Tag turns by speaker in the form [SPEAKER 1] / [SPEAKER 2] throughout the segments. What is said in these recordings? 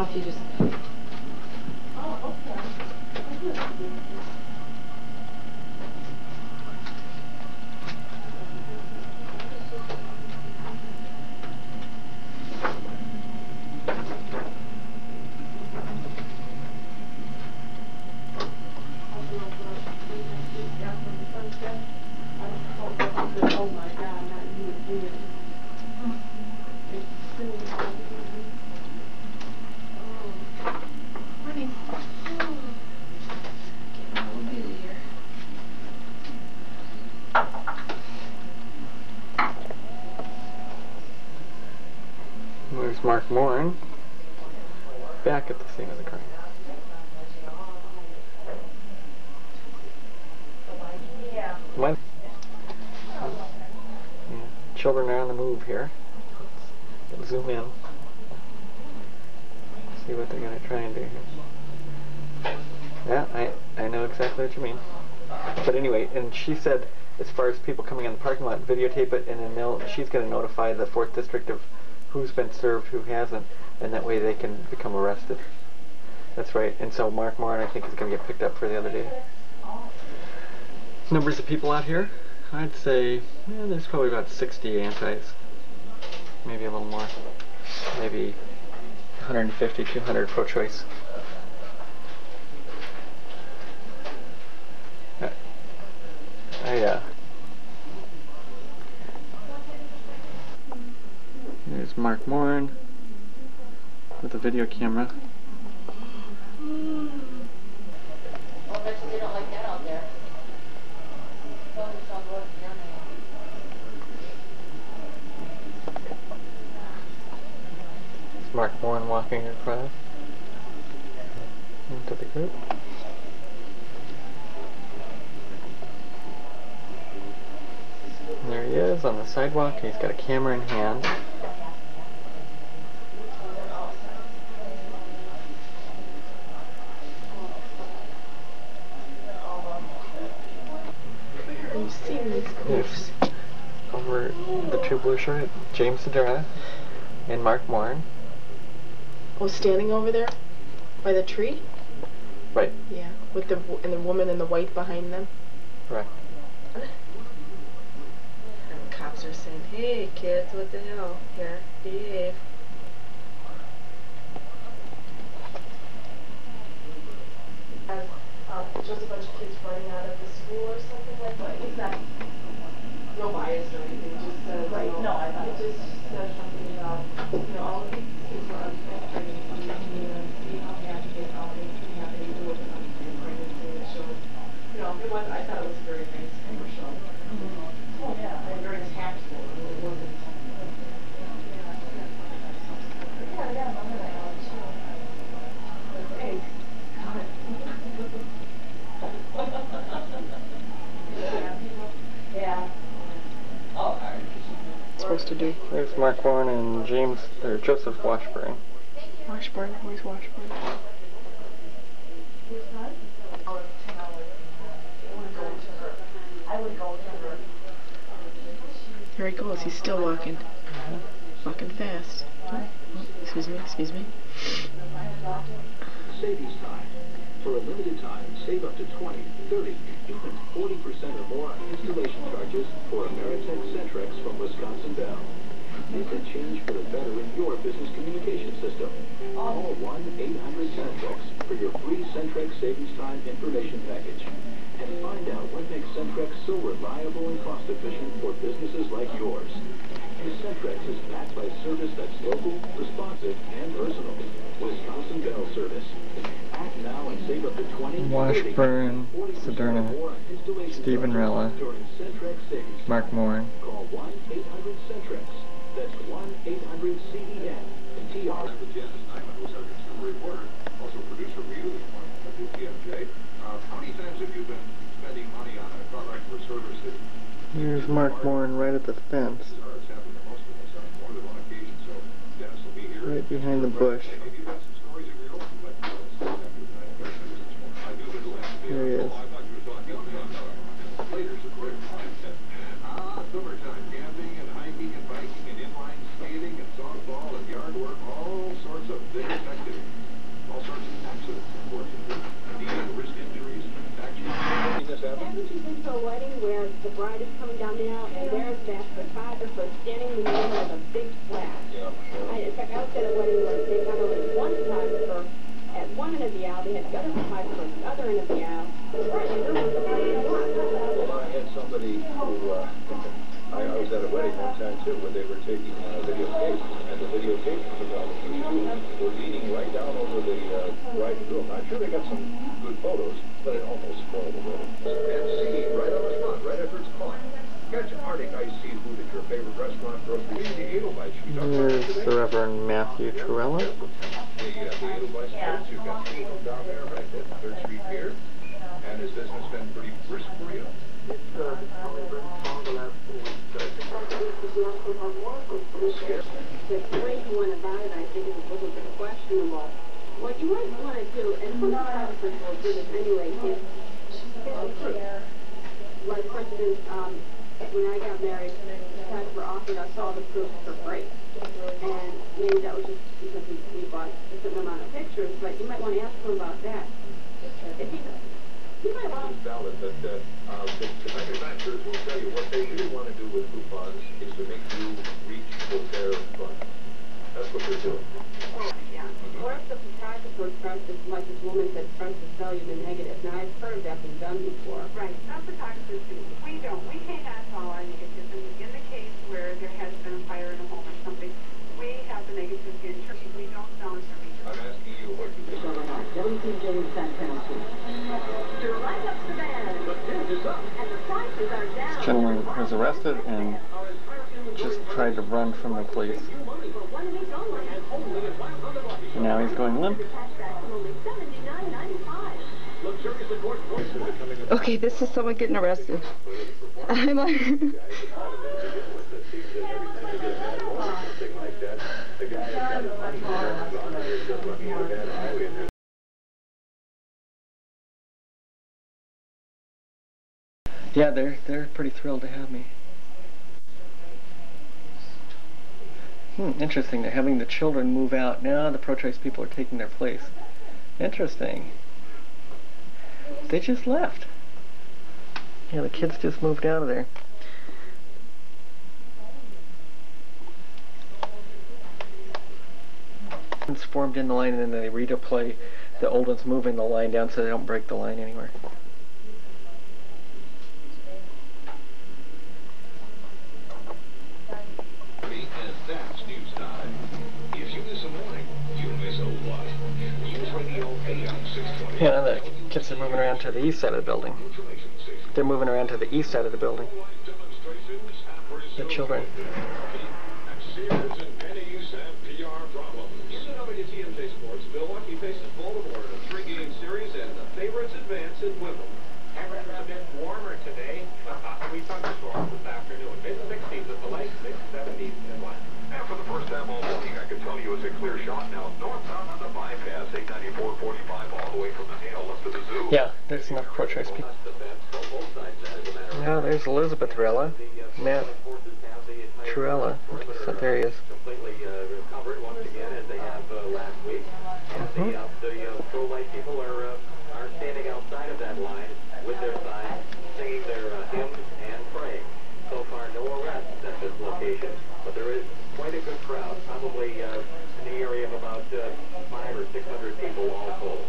[SPEAKER 1] know if you just...
[SPEAKER 2] Oh, okay. Oh my God, not you again.
[SPEAKER 1] Morning. Getting a little busy here.
[SPEAKER 3] There's Mark Morin back at the scene of the crime. When children are on the move here. Let's zoom in. See what they're going to try and do here. Yeah, I know exactly what you mean. But anyway, and she said, as far as people coming in the parking lot, videotape it, and then she's going to notify the 4th District of who's been served, who hasn't, and that way they can become arrested. That's right. And so Mark Morin, I think, is going to get picked up for the other day. Numbers of people out here? I'd say there's probably about 60 antis. Maybe a little more. Maybe 150, 200 pro-choice. There's Mark Morin with a video camera.
[SPEAKER 4] Oh, I bet you they don't like that out there.
[SPEAKER 3] It's Mark Morin walking across into the group. And there he is on the sidewalk. He's got a camera in hand. There's over the two blue shirt, James Sedera and Mark Morin.
[SPEAKER 2] Oh, standing over there by the tree?
[SPEAKER 3] Right.
[SPEAKER 2] Yeah, with the woman in the white behind them.
[SPEAKER 3] Right.
[SPEAKER 2] And the cops are saying, "Hey kids, what the hell? Here, behave." Just a bunch of kids running out of the school or something like that. He's not no bias or anything. Just says right. No, I thought it just says something about all of these kids are unfrustrated from the community, how happy they are, how they do with an unplanned pregnancy. It shows, it was. I thought it was a very nice commercial. Oh yeah, and very tactful. It wasn't. Yeah, remember that one too. Hey. Yeah.
[SPEAKER 3] Supposed to do. There's Mark Warren and James or Joseph Washburn.
[SPEAKER 2] Washburn? Where's Washburn? Here he goes. He's still walking. Walking fast. Oh, excuse me. Excuse me.
[SPEAKER 5] Savings time. For a limited time, save up to 20, 30, even 40% or more on installation charges for Ameritech Centrex from Wisconsin Bell. Make a change for the better in your business communication system. Call 1-800-Centrex for your free Centrex Savings Time information package. And find out what makes Centrex so reliable and cost-efficient for businesses like yours. And Centrex is backed by service that's local, responsive, and personal. Wisconsin Bell Service. Act now and save up to 20,
[SPEAKER 3] Washburn, Sederna, Stephen Rella, Mark Morin.
[SPEAKER 5] Call 1-800-Centrex. That's 1-800-CEN. TR.
[SPEAKER 6] Also producer for you, WTMJ. How many times have you been spending money on a product or service that...
[SPEAKER 3] Here's Mark Morin right at the fence. Right behind the bush. There he is.
[SPEAKER 6] Summertime camping and hiking and biking and inline skating and softball and yard work, all sorts of fitness activities.
[SPEAKER 5] We're leaning right down over the right room. I'm sure they got some good photos, but it almost spoiled a little. And see, right on the spot, right after it's caught. Catch Arctic ice seafood at your favorite restaurant, grocery, the Edelweiss.
[SPEAKER 3] There's the Reverend Matthew Truella.
[SPEAKER 5] The Edelweiss folks, you've got three of them down there, right at 3rd Street Pier. And has business been pretty brisk for you? It's probably been strong the last 4 weeks.
[SPEAKER 1] The way you went about it, I think, is a little bit questionable. What you might want to do, and some photographers will do this anyway, is, like, for instance, when I got married, the guys were offered us all the proofs for free. And maybe that was just because we bought a certain amount of pictures, but you might want to ask them about that. If you might want
[SPEAKER 5] It's valid that the manufacturers will tell you what they really want to do with coupons is to make you reach for their funds. That's what they're doing.
[SPEAKER 1] yeah. Or if the photographer tries to, like this woman said, tries to sell you the negative. Now, I've heard of that been done before.
[SPEAKER 7] Right. Some photographers do. We don't. We hang on to all our negatives. And in the case where there has been a fire in a home or something, we have the negatives in church. We don't sell information.
[SPEAKER 5] I'm asking you what you think.
[SPEAKER 1] 17 James San Francisco. To light up the band.
[SPEAKER 5] But this is up.
[SPEAKER 1] And the prices are down.
[SPEAKER 3] This gentleman was arrested and just tried to run from the police. And now he's going limp.
[SPEAKER 8] Okay, this is someone getting arrested. I'm like...
[SPEAKER 3] Yeah, they're pretty thrilled to have me. Interesting. They're having the children move out. Now the pro-choice people are taking their place. Interesting. They just left. Yeah, the kids just moved out of there. It's formed in the line, and then they redeploy the old ones, moving the line down so they don't break the line anywhere.
[SPEAKER 5] And that's news time. If you miss a morning, you miss a lot. News Radio AM 620.
[SPEAKER 3] Yeah, the kids are moving around to the east side of the building. They're moving around to the east side of the building. The children.
[SPEAKER 5] Sears and Pennies have PR problems.
[SPEAKER 6] Listen over to TMJ Sports. Milwaukee faces Baltimore in a 3-game series, and the favorites advance at Wimbledon.
[SPEAKER 9] Temperatures a bit warmer today. We thunderstorms this afternoon. Mid-60s at the lake, mid-70s inland.
[SPEAKER 5] And for the first time all morning, I can tell you it's a clear shot now. Northbound on the bypass, 894-45 all the way from the hill up to the zoo.
[SPEAKER 3] Yeah, there's enough pro-choice people. Now there's Elizabeth Truella. Matt Truella. So there he is.
[SPEAKER 9] Completely recovered once again as they have last week. And the pro-life people are standing outside of that line with their signs, singing their hymns and praying. So far, no arrests at this location, but there is quite a good crowd, probably in the area of about 500 or 600 people all told.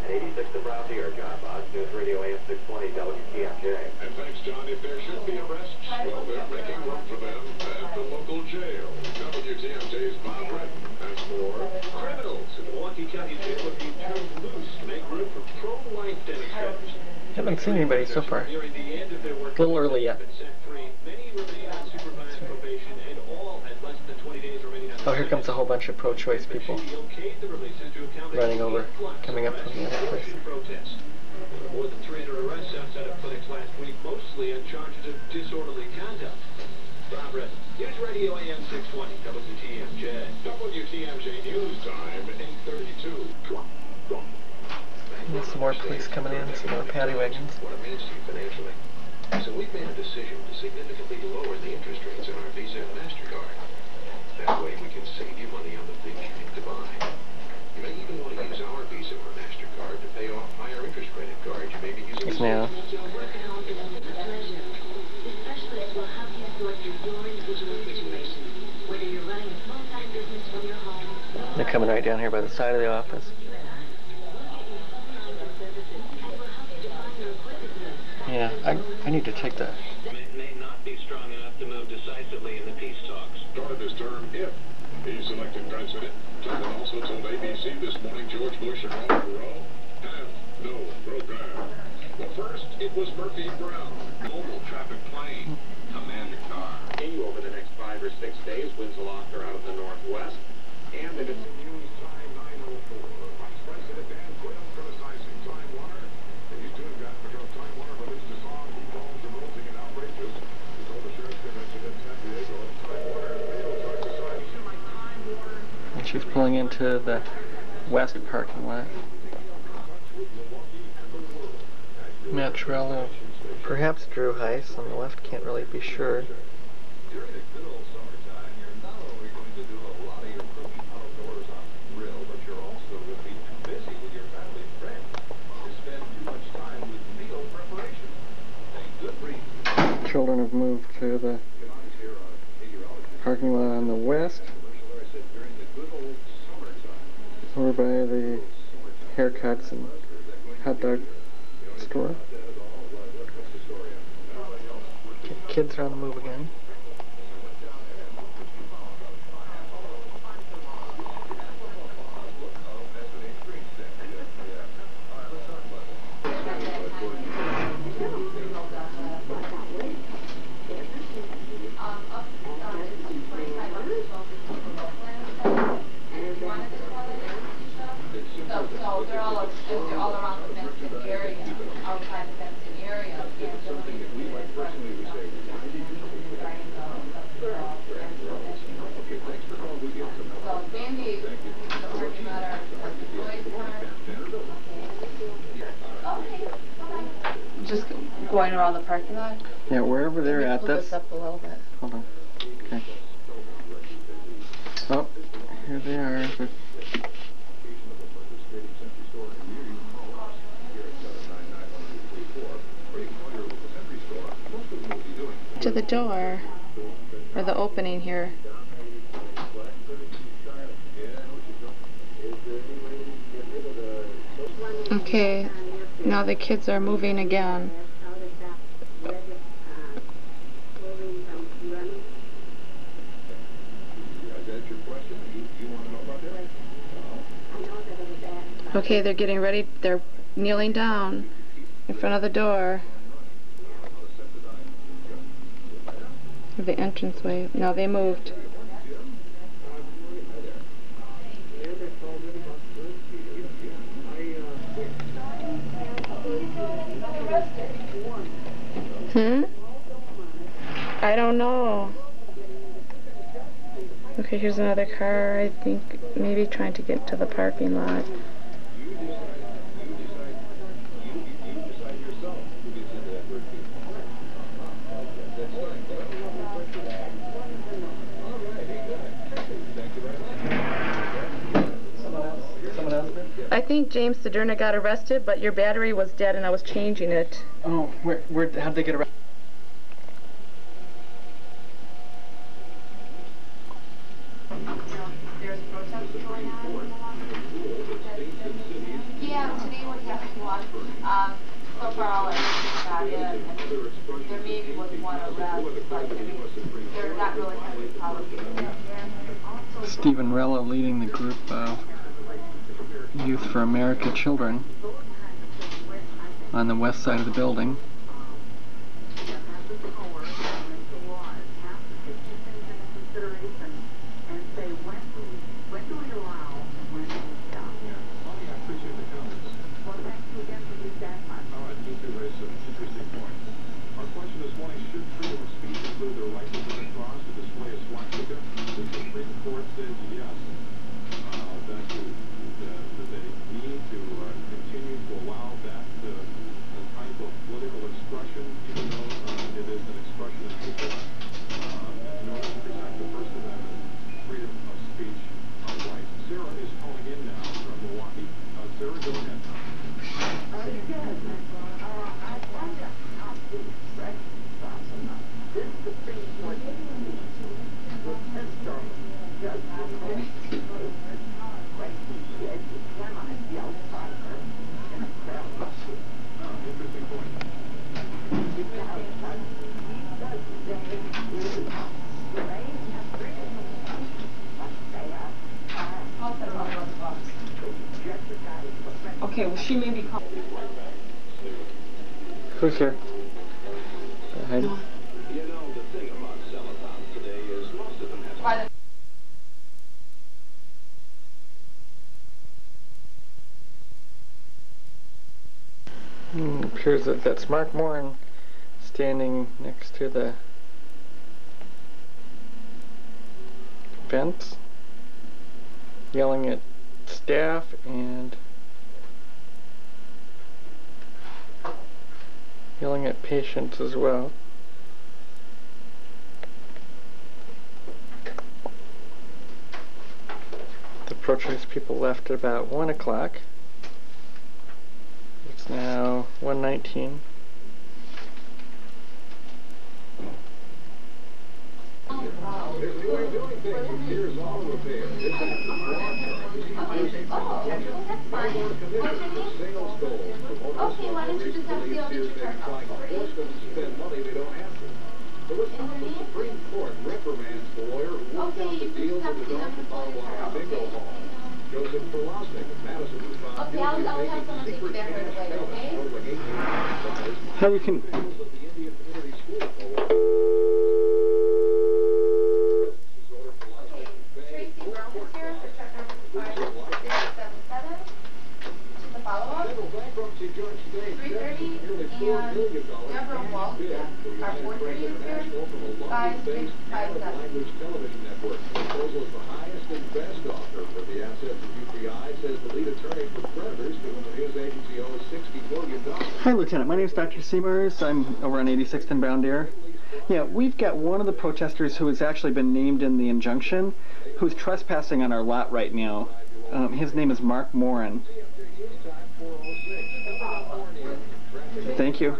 [SPEAKER 9] At 86 the Brown Deer, John Boss, News Radio AM 620 WTMJ.
[SPEAKER 5] And thanks, John. If there should be arrests, well, they're making room for them at the local jail. WTMJ's Bob Redden has more.
[SPEAKER 6] Criminals in Milwaukee County Jail are being turned loose to make room for pro-life demonstrators.
[SPEAKER 3] Haven't seen anybody so far.
[SPEAKER 6] Nearing the end of their work,
[SPEAKER 3] A little early yet.
[SPEAKER 6] been set free. Many remain on supervised probation, and all had less than 20 days remaining on
[SPEAKER 3] Oh, here comes a whole bunch of pro-choice people
[SPEAKER 6] okayed the releases to accommodate
[SPEAKER 3] running over, coming up from the other place.
[SPEAKER 6] protest. More than 300 arrests outside of clinics last week, mostly on charges of disorderly conduct. Bob Redden, News Radio AM 620 WTMJ.
[SPEAKER 5] WTMJ News Time, 8:32.
[SPEAKER 3] And some more police coming in, some more paddy wagons.
[SPEAKER 5] What it means to you financially. So we've made a decision to significantly lower the interest rates on our Visa and MasterCard. That way we can save you money on the things you need to buy. You may even want to use our Visa or MasterCard to pay off higher interest credit cards you may be using.
[SPEAKER 3] Yes, ma'am. They're coming right down here by the side of the office. Yeah, I need to take the...
[SPEAKER 9] May not be strong enough to move decisively in the peace talks.
[SPEAKER 5] Started this term if
[SPEAKER 6] He selected president. Clinton also told ABC this morning George Bush and Ronald Perot have no program. Well, first, it was Murphy Brown. Mobile traffic plane. Commander car. Continue over the next 5 or 6 days. Winds aloft are out of the northwest. And it is news time 9:04. Vice President Dan Quayle criticizing Time Warner. And he's doing that because Time Warner released a song he calls revolting and outrageous. He told the Sheriff's Convention in San Diego, Time Warner failed to exercise. Time Warner.
[SPEAKER 3] And she's pulling into the west parking lot. Matt Trello. Perhaps Drew Heiss on the left, can't really be sure.
[SPEAKER 6] During the good old summertime, you're not only going to do a lot of your cooking outdoors on the grill, but you're also going to be too busy with your family and friends to spend too much time with meal preparation. A good reason.
[SPEAKER 3] Children have moved to the parking lot on the west. Over by the haircuts and hot dog store. Kids are on the move again.
[SPEAKER 4] So they're all around the fenced area, outside the fenced area. So Sandy, the parking lot are okay, bye-bye.
[SPEAKER 8] Just going around the parking lot?
[SPEAKER 3] Yeah, wherever they're at,
[SPEAKER 8] Pull this up a little bit.
[SPEAKER 3] Hold on. Okay. Oh, here they are.
[SPEAKER 8] To the door, or the opening here. Okay, now the kids are moving again. Okay, they're getting ready, they're kneeling down in front of the door. The entranceway. No, they moved. I don't know. Okay, here's another car, I think maybe trying to get to the parking lot. I think James Sederna got arrested, but your battery was dead and I was changing it.
[SPEAKER 3] Oh, how'd they get arrested?
[SPEAKER 4] There's protests going on in Milwaukee. Yeah, today was happening one. So far all I got in, and there maybe was one arrest, but they're not really having policies.
[SPEAKER 3] Stephen Rella leading the group Youth for America Children on the west side of the building.
[SPEAKER 2] Okay, well, she may be calling.
[SPEAKER 3] Who's here? Heidi?
[SPEAKER 5] You know, the thing about cellathons today is most of them have...
[SPEAKER 3] Appears that that's Mark Moran standing next to the fence, yelling at staff and yelling at patients as well. The protest people left at about 1 o'clock. It's now 1:19.
[SPEAKER 5] There's a way of doing things. Here's all repair. This happens sales goals.
[SPEAKER 4] Okay, why don't you just have the other
[SPEAKER 5] Force them to spend money they don't have to. The Wisconsin Supreme Court reprimands the lawyer who worked out the deal with the Delta Bar bingo hall. Joseph Perlosnik of Madison was found guilty of making secret cash payments totaling $18,000.
[SPEAKER 3] How you can...
[SPEAKER 5] Of the Indian Community School Board.
[SPEAKER 4] Tracy Brown is here for check number 5377. She's a follow-up. 3:30 and Deborah Walsh, our 4:30 is here. 5657.
[SPEAKER 5] Language Television Network. The proposal is the highest and best offer for the assets of UPI, says the lead attorney for creditors, to whom his agency owes $60 million.
[SPEAKER 3] Hi, Lieutenant. My name is Dr. Seamars. I'm over on 86th and Brown Deer. Yeah, we've got one of the protesters who has actually been named in the injunction, who's trespassing on our lot right now. His name is Mark Moran. Thank you.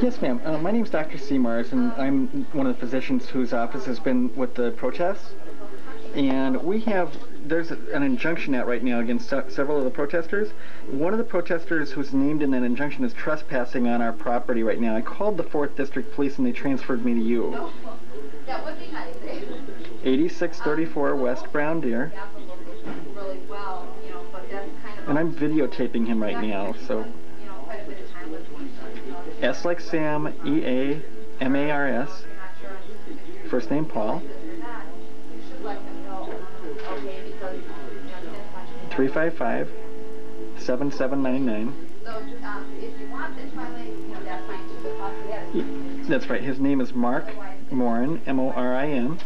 [SPEAKER 3] Yes, ma'am. My name's Dr. Seamars, and I'm one of the physicians whose office has been with the protests. And there's an injunction out right now against several of the protesters. One of the protesters who's named in that injunction is trespassing on our property right now. I called the 4th District Police and they transferred me to you. 8634 West Brown Deer. And I'm videotaping him right now, so... S like Sam, E-A-M-A-R-S. First name Paul. 355-7799. That's right. His name is Mark Moran, M-O-R-I-N,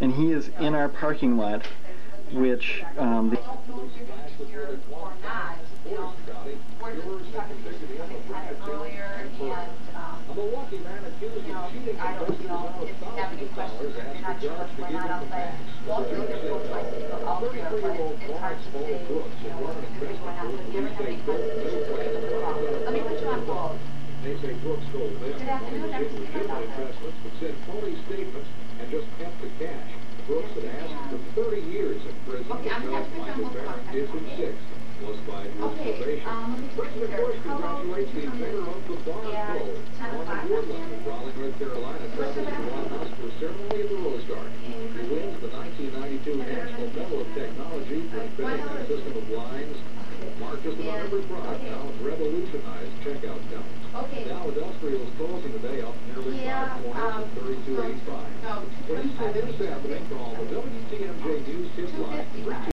[SPEAKER 3] and he is in our parking lot, which
[SPEAKER 5] Milwaukee man accused of cheating at $1,000 and not sure what's going on outside. Walking their boat bicycle out there, but it's hard to say, what's going on. So you ever have any questions? Let me put you on hold. They say Brooks told them
[SPEAKER 4] Good afternoon, Dr. Seamars.
[SPEAKER 5] investments but sent phony statements and just kept the cash. Brooks had asked for 30 years in prison.
[SPEAKER 4] Okay, I'm going to put you on hold.
[SPEAKER 5] Did from 6. Was by probation. President Bush congratulates the inventor of the bar code. Holman of Raleigh, North Carolina, travels to the White House for a ceremony at the Rose Garden. He wins the 1992 National Medal of Technology for inventing a system of lines. Marked as the number product now revolutionized checkout counts. Dow Industrial is closing today up nearly 5 points at 32.85. For these 10 minutes happening, call the WTMJ News Tip Line.